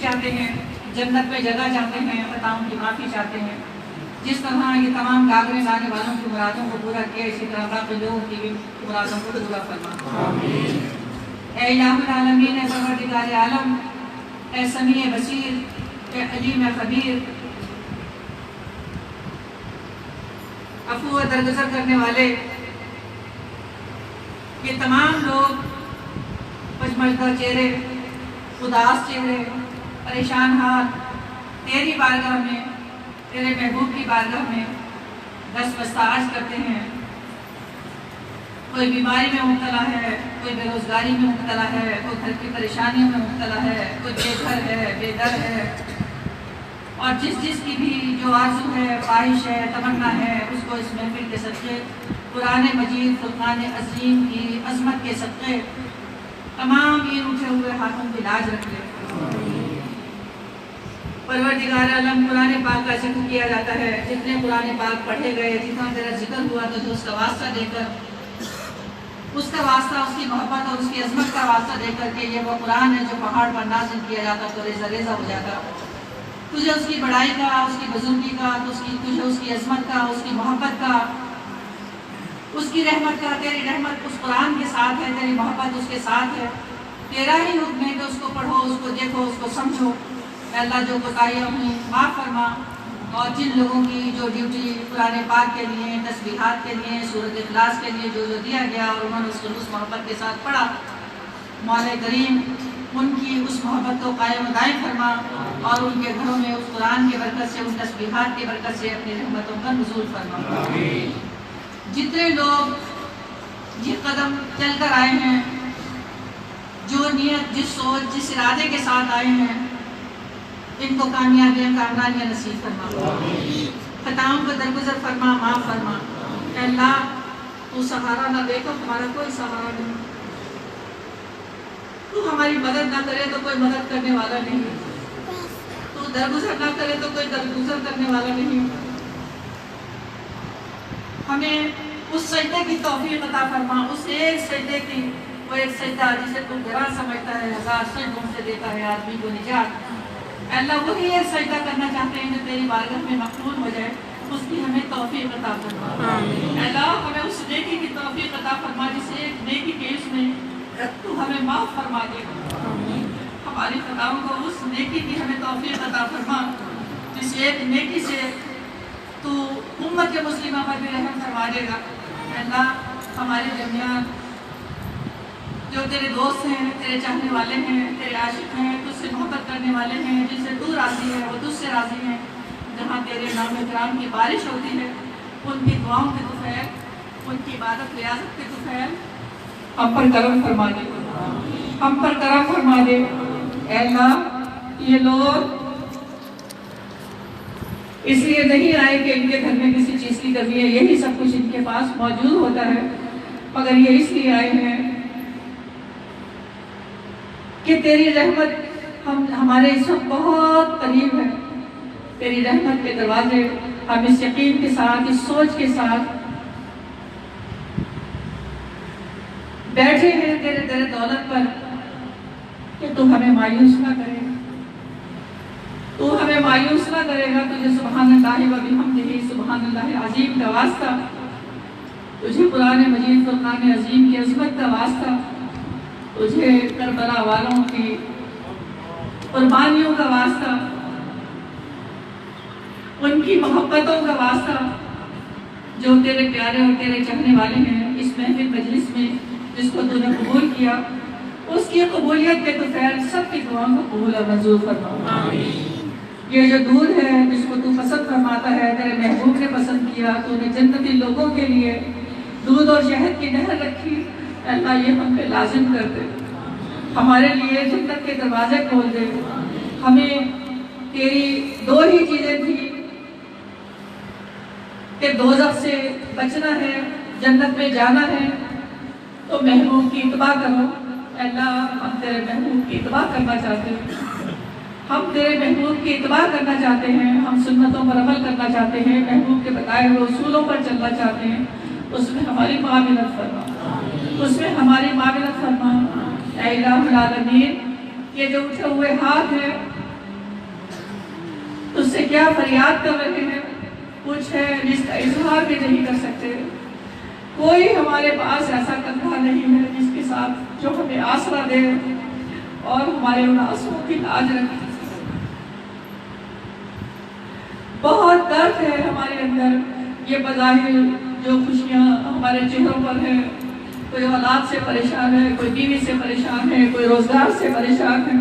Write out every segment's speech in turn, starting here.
چاہتے ہیں, جنت میں جگہ چاہتے ہیں, خطاؤں کی معافی چاہتے ہیں. جس طرح یہ تمام گاگرے لانے والوں کی مرادوں کو پورا کیا, اسی طرح باقی لوگوں کی بھی مرادوں کو پورا فرما. اے الہ العالمین, اے پروردگار عالم, اے سمیع بصیر, اے علیم خبیر, عفو و درگزر کرنے والے, یہ تمام لوگ پشمردہ چہرے, اداس چہرے, پریشان حال تیری بارگاہ میں, تیرے محبوب کی بارگاہ میں دست بستہ کرتے ہیں. کوئی بیماری میں مبتلا ہے, کوئی بے روزگاری میں مبتلا ہے, کوئی گھر کی پریشانیوں میں مبتلا ہے, کوئی بے گھر ہے, بے در ہے, اور جس کی بھی جو آرزو ہے, خواہش ہے, تمنا ہے, اس کو اس محفل کے صدقے, قرآن مجید فرقان عظیم کی عظمت کے صدقے تمام یہ اٹھے ہوئے ہاتھوں کی لاج رکھ لے. پروردگار عالم, قرآن پاک کا ذکر کیا جاتا ہے, جتنے قرآن پاک پڑھے گئے, جتنا تیرا ذکر ہوا تو اس کا واسطہ دے کر, اس کا واسطہ, اس کی محبت اور اس کی عظمت کا واسطہ دے کر کے یہ وہ قرآن ہے جو پہاڑ پر نازل کیا جاتا تو ریزہ ریزہ ہو جاتا. تجھے اس کی بڑائی کا, اس کی بزرگی کا, تجھے اس کی عظمت کا, اس کی محبت کا, اس کی رحمت کا, تیری رحمت اس قرآن کے ساتھ ہے, تیری محبت اس کے ساتھ ہے. تیرا ہی حکم ہے کہ اس کو پڑھو, اس کو دیکھو, اس کو سمجھو. اے اللہ, جو کوتاہیاں ہوئیں معاف فرما, اور جن لوگوں کی جو ڈیوٹی قرآن پاک کے لیے, تسبیحات کے لیے, سورۃ اخلاص کے لیے جو دیا گیا اور انہوں نے اس کو اس محبت کے ساتھ پڑھا, مولا کریم ان کی اس محبت کو قائم و دائم فرما, اور ان کے گھروں میں اس قرآن کی برکت سے, ان تسبیحات کی برکت سے اپنی رحمتوں کا نزول فرما. جتنے لوگ یہ قدم چل کر آئے ہیں, جو نیت, جس سوچ, جس ارادے کے ساتھ آئے ہیں, ان کو کامیابیاں, کامرانیاں نصیب فرما. خطاؤں کو درگزر فرما, معاف فرما. اے اللہ, تو سہارا نہ دے تو ہمارا کوئی سہارا نہیں, تو ہماری مدد نہ کرے تو کوئی مدد کرنے والا نہیں, تو درگزر نہ کرے تو کوئی درگزر کرنے والا نہیں. ہمیں اس سجدے کی توفیق عطا فرما, اس ایک سجدے کی, وہ ایک سجدہ جسے تو گراں سمجھتا ہے, 1000 سجدوں سے دیتا ہے آدمی کو نجات. اے اللہ, وہی ایک سجدہ کرنا چاہتے ہیں جو تیری بارگاہ میں مقبول ہو جائے, اس کی ہمیں توفیق عطا فرما. اے اللہ, ہمیں اس نیکی کی توفیق عطا فرما جس ایک نیکی کے اس میں تو ہمیں معاف فرما دے. ہماری خطاؤں کو اس نیکی کی ہمیں توفیق عطا فرما جس ایک نیکی سے تو امت مسلمہ پر بھی رحم فرما دے گا. اے اللہ, ہمارے درمیان جو تیرے دوست ہیں, تیرے چاہنے والے ہیں, تیرے عاشق ہیں, تجھ سے محبت کرنے والے ہیں, جن سے تو راضی ہے وہ تجھ سے راضی ہیں, جہاں تیرے نام کرام کی بارش ہوتی ہے, ان کی دعاؤں کے طفیل, ان کی عبادت ریاضت کے طفیل ہم پر کرم فرما دے, ہم پر کرم فرما دے. اے اللہ, یہ لوگ اس لیے نہیں آئے کہ ان کے گھر میں کسی چیز کی کمی ہے, یہی سب کچھ ان کے پاس موجود ہوتا ہے, مگر یہ اس لیے آئے ہیں کہ تیری رحمت ہمارے اس وقت بہت قریب ہے. تیری رحمت کے دروازے ہم اس یقین کے ساتھ, اس سوچ کے ساتھ بیٹھے ہیں تیرے در دولت پر کہ تو ہمیں مایوس نہ کرے, تو ہمیں مایوس نہ کرے گا. تجھے سبحان اللہ و بحمدہ, سبحان اللہ عظیم کا واسطہ, تجھے قرآن مجید فرقان عظیم کی عظمت کا واسطہ, تجھے کربلا والوں کی قربانیوں کا واسطہ, ان کی محبتوں کا واسطہ, جو تیرے پیارے اور تیرے چاہنے والے ہیں. اس محفل مجلس میں جس کو تو نے قبول کیا, اس کی قبولیت کے تو خیر سب کی دعاؤں کو قبول اور منظور فرما. یہ جو دودھ ہے جس کو تو پسند فرماتا ہے, تیرے محبوب نے پسند کیا, تو نے جنتی لوگوں کے لیے دودھ اور شہد کی نہر رکھی. اللہ, یہ ہم پہ لازم کر دے, ہمارے لیے جنت کے دروازے کھول دے. ہمیں تیری دو ہی چیزیں تھیں کہ دوزخ سے بچنا ہے, جنت میں جانا ہے, تو محبوب کی اتباع کرو. اللہ, ہم تیرے محبوب کی اتباع کرنا چاہتے ہیں, ہم تیرے محبوب کی اتباع کرنا چاہتے ہیں, ہم سنتوں پر عمل کرنا چاہتے ہیں, محبوب کے بتائے ہوئے اصولوں پر چلنا چاہتے ہیں. اس میں ہماری معاملت فرما, اس میں ہماری معاملت فرما. اے الہ العالمین, یہ جو اٹھے ہوئے ہاتھ ہیں کیا فریاد کر رہے ہیں، کچھ ہے جس کا اظہار بھی نہیں کر سکتے۔ کوئی ہمارے پاس ایسا کندھا نہیں ہے جس کے ساتھ جو ہمیں آسرا دے اور ہمارے ان آنسوؤں کی لاج رکھے۔ بہت درد ہے ہمارے اندر، یہ بظاہر جو خوشیاں ہمارے چہروں پر ہیں، کوئی اولاد سے پریشان ہے، کوئی بیوی سے پریشان ہے، کوئی روزگار سے پریشان ہے،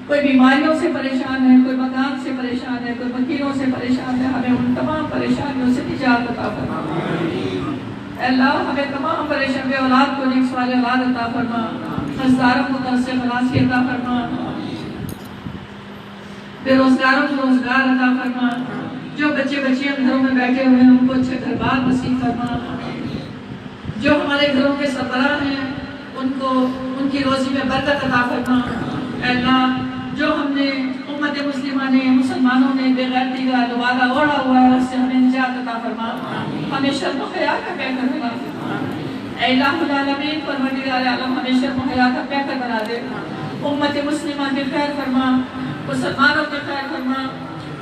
کوئی بیماریوں سے پریشان ہے، کوئی مکان سے پریشان ہے، کوئی وکیلوں سے پریشان ہے۔ ہمیں ان تمام پریشانیوں سے نجات عطا فرما۔ اے اللہ ہمیں تمام پریشان بے اولاد کو نیک سوال اولاد عطا فرما، قرضداروں کو قرض سے خلاصی عطا فرما، بے روزگاروں کو روزگار عطا فرما، جو بچے بچیاں گھروں میں بیٹھے ہوئے ہیں ان کو اچھے گھر بار نصیب فرما، جو ہمارے گھروں کے سربراہ ہیں ان کو ان کی روزی میں برکت عطا فرما۔ اے اللہ جو ہم نے امت مسلمہ نے مسلمانوں نے بے غیرتی کا لبادہ اوڑھا ہوا ہے اس سے ہمیں نجات عطا فرما، ہمیں شرم و حیا کا پیکر بنا دے۔ اے الہ العالمین پروردگار عالم ہمیں شرم و حیا کا پیکر بنا دے، امت مسلمہ کی خیر فرما، مسلمانوں کی خیر فرما۔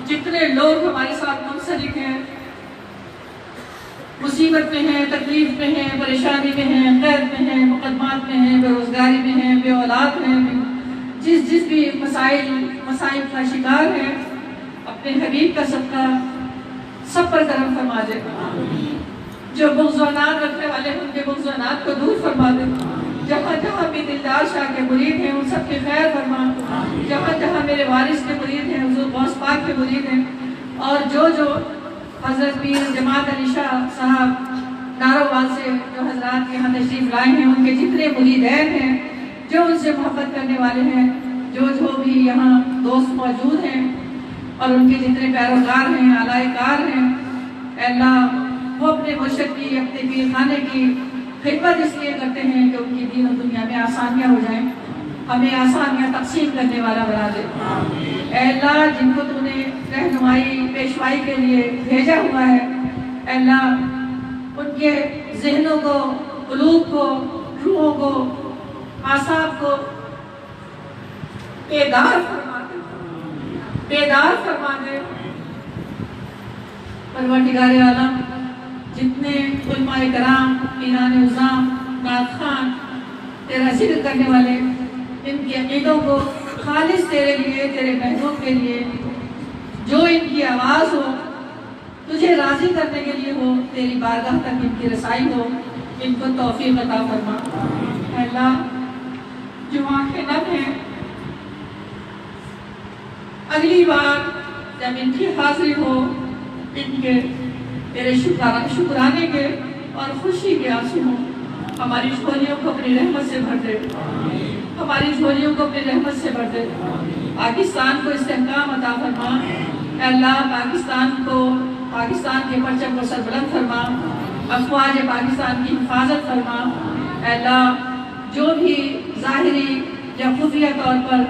جتنے لوگ ہمارے ساتھ منسلک ہیں، مصیبت میں ہیں، تکلیف میں ہیں، پریشانی میں ہیں، قید میں ہیں، مقدمات میں ہیں، بے روزگاری میں ہیں، بے اولاد ہیں، جس بھی مسائل کا شکار ہے، اپنے حبیب کا صدقہ سب پر کرم فرما دے۔ جو بغض و عناد رکھنے والے ان کے بغض و عناد کو دور فرما دے۔ جہاں جہاں بھی دلدار شاہ کے مرید ہیں ان سب کی خیر فرما، جہاں جہاں میرے وارث کے مرید ہیں، حضور غوث پاک کے مرید ہیں، اور جو حضرت پیر جماعت علی شاہ صاحب ناروال سے جو حضرات یہاں تشریف لائے ہیں، ان کے جتنے مریدین ہیں جو ان سے محبت کرنے والے ہیں، جو بھی یہاں دوست موجود ہیں، اور ان کے جتنے پیروکار ہیں، آلائے کار ہیں، اے اللہ وہ اپنے مرشد کی، اپنے پیر خانے کی خدمت اس لیے کرتے ہیں کہ ان کی دین و دنیا میں آسانیاں ہو جائیں، ہمیں آسانیاں تقسیم کرنے والا بنا دے۔ اے اللہ جن کو تو نے رہنمائی پیشوائی کے لیے بھیجا ہوا ہے، اے اللہ ان کے ذہنوں کو، قلوب کو، روحوں کو، اعصاب کو بیدار فرما دے، بیدار فرما دے۔ پروردگار عالم جتنے علماء کرام، پیران عظام، نعت خوان، تیرا ذکر کرنے والے، ان کی عقیدوں کو خالص تیرے لیے، تیرے محبوب کے لیے، جو ان کی آواز ہو تجھے راضی کرنے کے لیے ہو، تیری بارگاہ تک ان کی رسائی ہو، ان کو توفیق عطا فرما۔ اے اللہ جو آنکھیں نم ہیں، اگلی بار جب ان کی حاضری ہو ان کے تیرے شکرانے کے اور خوشی کے آنسو ہوں، ہماری جھولیوں کو اپنی رحمت سے بھر دے، ہماری جھولیوں کو اپنی رحمت سے بھر دے۔ پاکستان کو استحکام عطا فرما، اے اللہ پاکستان کے پرچم کو سربلند فرما، افواج پاکستان کی حفاظت فرما۔ اے اللہ جو بھی ظاہری یا خفیہ طور پر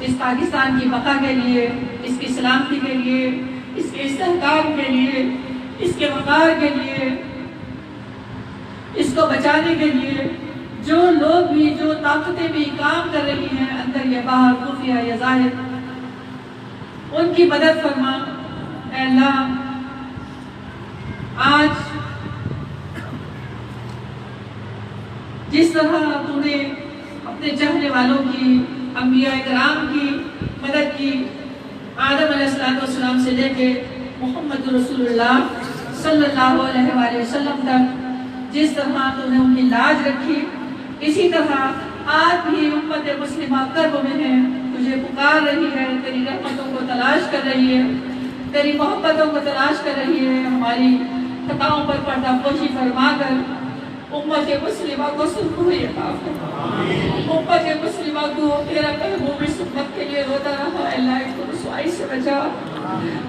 اس پاکستان کی بقا کے لیے، اس کی سلامتی کے لیے، اس کے استحکام کے لیے، اس کے وقار کے لیے، اس کو بچانے کے لیے جو لوگ بھی، جو طاقتیں بھی کام کر رہی ہیں اندر یا باہر، خفیہ یا ظاہر، ان کی مدد فرما۔ اے اللہ آج جس طرح تو نے اپنے چاہنے والوں کی، انبیاء کرام کی مدد کی، آدم علیہ السلام سے لے کے محمد رسول اللہ صلی اللہ علیہ وآلہ وسلم تک جس طرح تو نے ان کی لاج رکھی، اسی طرح آج بھی امت مسلمہ کرب میں ہے، تجھے پکار رہی ہے، تیری رحمتوں کو تلاش کر رہی ہے، تیری محبتوں کو تلاش کر رہی ہے۔ ہماری خطاؤں پر پردہ پوشی فرما کر امت مسلمہ کو سرخروئی عطا فرما، امت مسلمہ کو تیرا محبوب سنت کے لیے روتا رہا۔ اے اللہ ان کو رسوائی سے بچا،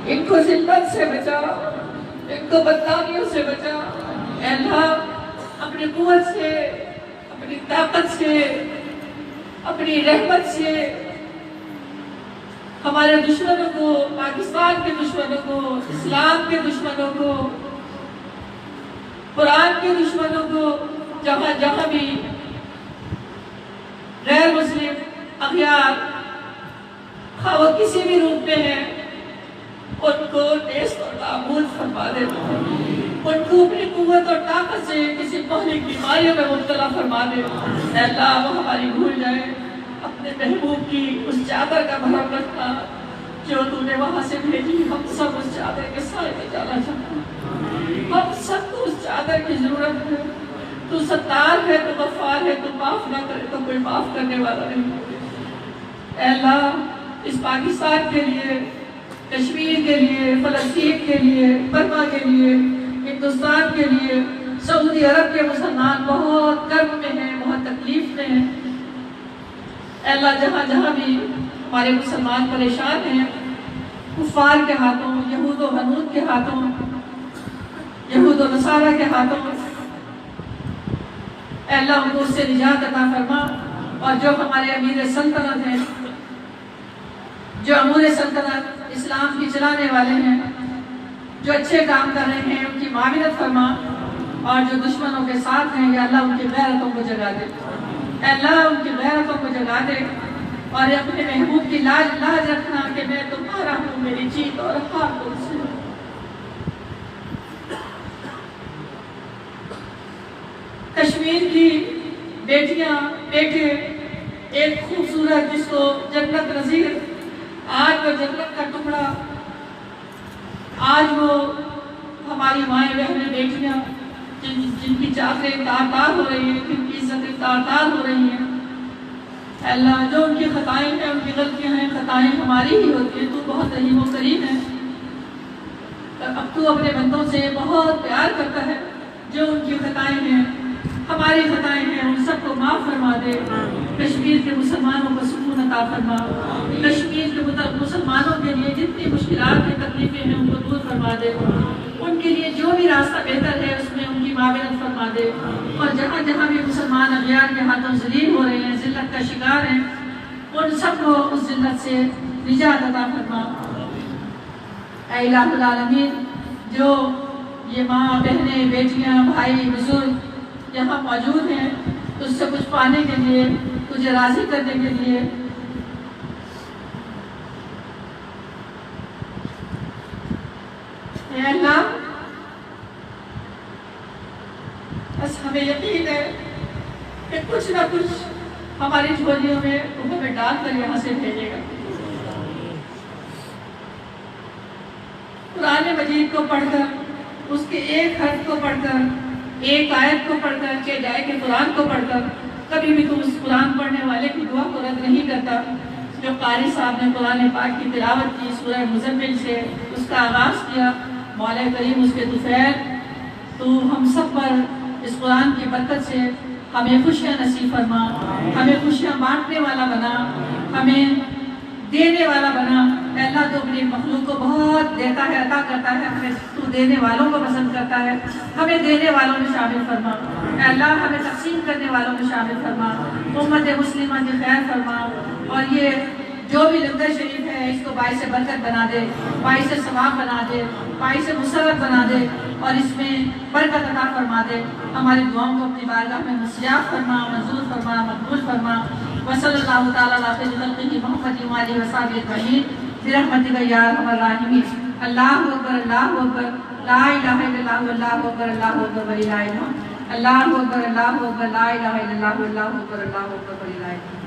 ان کو ذلت سے بچا، ان کو بدنامیوں سے بچا۔ اے اللہ اپنی قوت سے، اپنی طاقت سے، اپنی رحمت سے ہمارے دشمنوں کو، پاکستان کے دشمنوں کو، اسلام کے دشمنوں کو، قرآن کے دشمنوں کو، جہاں جہاں بھی غیر مسلم اغیار خواہ وہ کسی بھی روپ میں ہیں، ان کو نیست اور نابود فرما دے، ان کو اپنی قوت اور طاقت سے کسی مہلک بیماریوں میں مبتلا فرما دے۔ اے اللہ وہ ہماری بھول جائے، اپنے محبوب کی اس چادر کا بھرم رکھنا جو تو نے وہاں سے بھیجی، ہم سب اس چادر کے سائے میں جانا چاہتے ہیں، ہم سب کو اس چادر کی ضرورت ہے۔ تو ستار ہے، تو غفار ہے، تو معاف نہ کرے تو کوئی معاف کرنے والا نہیں۔ اے اللہ اس پاکستان کے لیے، کشمیر کے لیے، فلسطین کے لیے، برما کے لیے، ہندوستان کے لیے، سعودی عرب کے مسلمان بہت کرب میں ہیں، بہت تکلیف میں ہیں۔ اے اللہ جہاں جہاں بھی ہمارے مسلمان پریشان ہیں، کفار کے ہاتھوں، یہود و ہنود کے ہاتھوں، یہود و نصارہ کے ہاتھوں، اے اللہ ان کو اس سے نجات عطا فرما۔ اور جو ہمارے امیر سلطنت ہیں، جو امور سلطنت اسلام کی چلانے والے ہیں، جو اچھے کام کر رہے ہیں، ان کی معاونت فرما، اور جو دشمنوں کے ساتھ ہیں یا اللہ ان کی غیرتوں کو جگا دے، اے اللہ ان کی غیرتوں کو جگا دے، اور اپنے محبوب کی لاج رکھنا کہ میں تمہارا ہوں، میری جیت اور ہار تم سے۔ کشمیر کی بیٹیاں، بیٹے، ایک خوبصورت جس کو جنت نظیر، آج وہ جنت کا ٹکڑا، آج وہ ہماری مائیں بہنیں بیٹیاں جن کی چادریں تار ہو رہی ہیں، جن کی عزتیں تار ہو رہی ہیں، اے اللہ جو ان کی خطائیں ہیں، ان کی غلطیاں ہیں، خطائیں ہماری ہی ہوتی ہیں، تو بہت رحیم و کریم ہے، اب تو اپنے بندوں سے بہت پیار کرتا ہے، جو ان کی خطائیں ہیں، ہماری خطائیں ہیں، ان سب کو معاف فرما دے۔ کشمیر کے مسلمانوں کو سکون عطا فرما، کشمیر کے مسلمانوں کے لیے جتنی مشکلات ہیں، تکلیفیں ہیں، ان کو دور فرما دے، ان کے لیے جو بھی راستہ بہتر ہے اس میں ان کی معاونت فرما دے، اور جہاں جہاں بھی مسلمان اغیار کے ہاتھوں ذلیل ہو رہے ہیں، ذلت کا شکار ہیں، ان سب کو اس ذلت سے نجات عطا فرما۔ اے الہ العالمین، جو یہ ماں، بہنیں، بیٹیاں، بھائی، بزرگ یہاں موجود ہیں، اس سے کچھ پانے کے لیے، تجھے راضی کرنے کے لیے، اے اللہ بس ہمیں یقین ہے کہ کچھ نہ کچھ ہماری جھولیوں میں ہمیں ڈال کر یہاں سے بھیجے گا۔ قرآن مجید کو پڑھ کر، اس کے ایک حرف کو پڑھ کر، ایک آیت کو پڑھ کر، کہ جائے کہ قرآن کو پڑھ کر کبھی بھی تم اس قرآن پڑھنے والے کی دعا کو رد نہیں کرتا۔ جو قاری صاحب نے قرآن پاک کی تلاوت کی، سورہ مزمل سے اس کا آغاز کیا، مولا کریم اس کے طفیل، تو ہم سب پر اس قرآن کی برکت سے ہمیں خوشیاں نصیب فرما، ہمیں خوشیاں بانٹنے والا بنا، ہمیں دینے والا بنا۔ اے اللہ تو اپنی مخلوق کو بہت دیتا ہے، عطا کرتا ہے، ہمیں تو دینے والوں کو پسند کرتا ہے، ہمیں دینے والوں میں شامل فرما۔ اے اللہ ہمیں تقسیم کرنے والوں میں شامل فرما، امت مسلمہ کی خیر فرما، اور یہ جو بھی لنگر شریف ہے اس کو باعث برکت بنا دے، باعث ثواب بنا دے، باعث مسرت بنا دے، اور اس میں برکت عطا فرما دے۔ ہماری دعاؤں کو اپنی بارگاہ میں مستجاب فرما، منظور فرما، مقبول فرما۔ وصلی اللہ تعالیٰ علی خیر خلقہ محمد و آلہ وصحبہ اجمعین برحمتک یا ارحم الراحمین۔ اللہ اکبر، اللہ اکبر، لا الہ الا اللہ، اللہ اکبر، اللہ اکبر وللہ الحمد۔ اللہ اکبر، اللہ اکبر، لا الہ الا اللہ، اللہ اکبر، اللہ اکبر وللہ الحمد۔